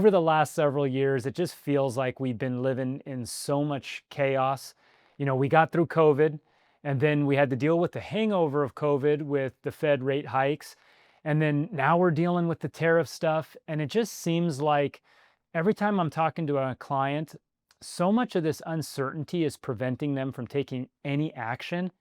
over the last several years, it just feels like we've been living in so much chaos. We got through COVID, and then we had to deal with the hangover of COVID with the Fed rate hikes. And then now we're dealing with the tariff stuff. And it just seems like every time I'm talking to a client, so much of this uncertainty is preventing them from taking any action.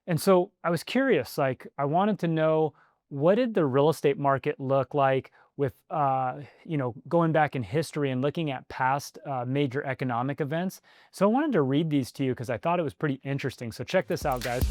And so I was curious, like, I wanted to know, what did the real estate market look like with, going back in history and looking at past major economic events. So I wanted to read these to you because I thought it was pretty interesting. So check this out, guys.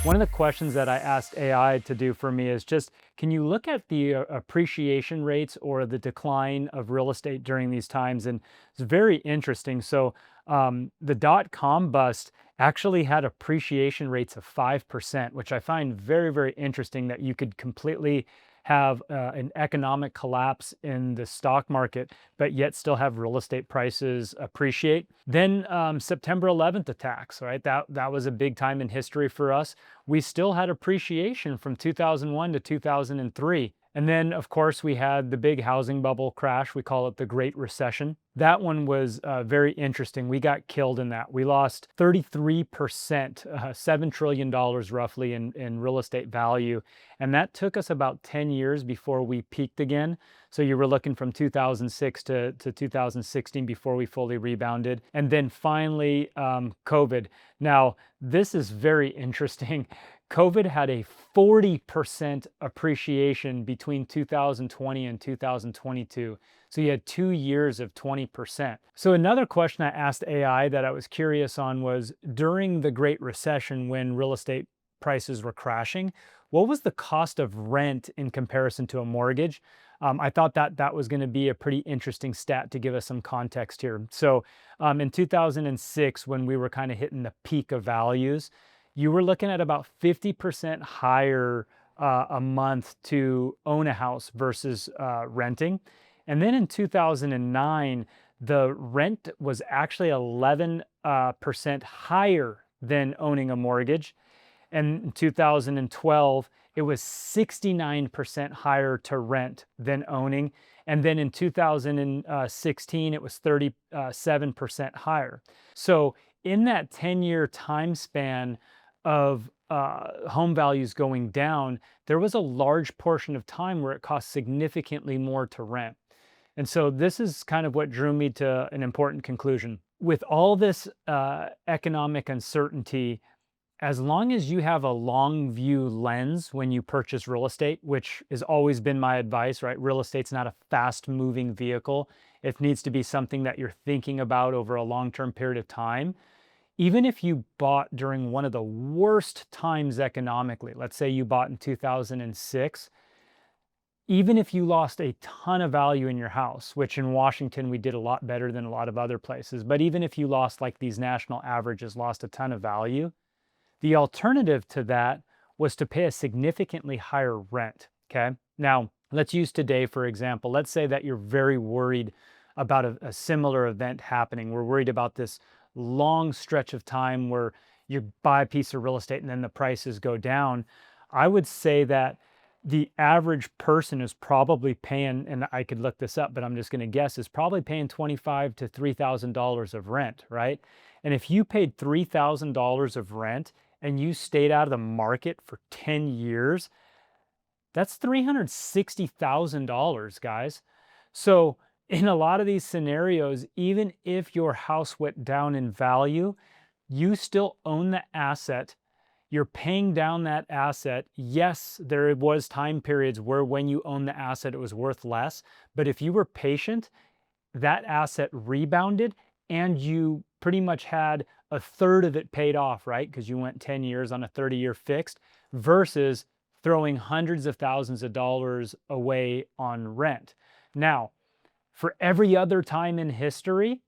One of the questions that I asked AI to do for me is just, can you look at the appreciation rates or the decline of real estate during these times? And it's very interesting. So the dot-com bust actually had appreciation rates of 5%, which I find very, very interesting, that you could completely have an economic collapse in the stock market, but yet still have real estate prices appreciate. Then September 11th attacks, right? That was a big time in history for us. We still had appreciation from 2001 to 2003. And then, of course, we had the big housing bubble crash. We call it the Great Recession. That one was very interesting. We got killed in that. We lost 33%, $7 trillion roughly in real estate value. And that took us about 10 years before we peaked again. So you were looking from 2006 to 2016 before we fully rebounded. And then finally, COVID. Now, this is very interesting. COVID had a 40% appreciation between 2020 and 2022. So you had 2 years of 20%. So another question I asked AI that I was curious on was, during the Great Recession, when real estate prices were crashing, what was the cost of rent in comparison to a mortgage? I thought that was going to be a pretty interesting stat to give us some context here. So in 2006, when we were kind of hitting the peak of values, you were looking at about 50% higher a month to own a house versus renting. And then in 2009, the rent was actually 11% higher than owning a mortgage. And in 2012, it was 69% higher to rent than owning. And then in 2016, it was 37% higher. So in that 10-year time span of home values going down, there was a large portion of time where it cost significantly more to rent. And so this is kind of what drew me to an important conclusion. With all this economic uncertainty, as long as you have a long view lens when you purchase real estate, which has always been my advice, right? Real estate's not a fast moving vehicle. It needs to be something that you're thinking about over a long-term period of time. Even if you bought during one of the worst times economically, let's say you bought in 2006, even if you lost a ton of value in your house, which in Washington we did a lot better than a lot of other places, but even if you lost, like these national averages, lost a ton of value, the alternative to that was to pay a significantly higher rent, okay? Now, let's use today, for example. Let's say that you're very worried about a similar event happening. We're worried about this long stretch of time where you buy a piece of real estate and then the prices go down. I would say that the average person is probably paying, and I could look this up, but I'm just going to guess, is probably paying $2,500 to $3,000 of rent, right? And if you paid $3,000 of rent and you stayed out of the market for 10 years, that's $360,000, guys. So in a lot of these scenarios, even if your house went down in value, you still own the asset. You're paying down that asset. Yes, there was time periods where when you own the asset, it was worth less. But if you were patient, that asset rebounded and you pretty much had a third of it paid off, right? Because you went 10 years on a 30-year fixed versus throwing hundreds of thousands of dollars away on rent. Now, for every other time in history,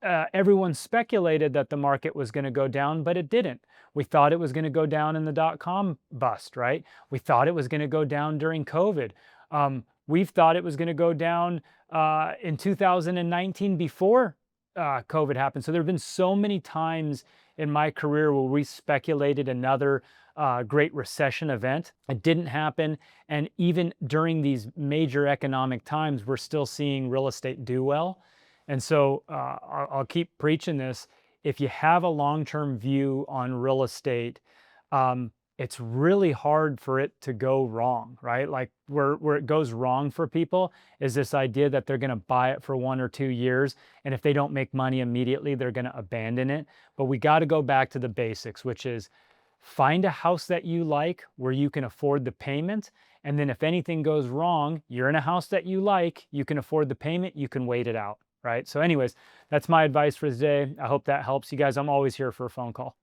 everyone speculated that the market was going to go down, but it didn't. We thought it was going to go down in the dot-com bust, right? We thought it was going to go down during COVID. We've thought it was going to go down in 2019 before COVID happened. So there have been so many times in my career where we speculated another Great Recession event. It didn't happen. And even during these major economic times, we're still seeing real estate do well. And so I'll keep preaching this. If you have a long-term view on real estate, it's really hard for it to go wrong, right? Like where it goes wrong for people is this idea that they're going to buy it for 1 or 2 years, and if they don't make money immediately, they're going to abandon it. But we got to go back to the basics, which is find a house that you like where you can afford the payment. And then if anything goes wrong, you're in a house that you like, you can afford the payment, you can wait it out, right? So anyways, that's my advice for today. I hope that helps you guys. I'm always here for a phone call.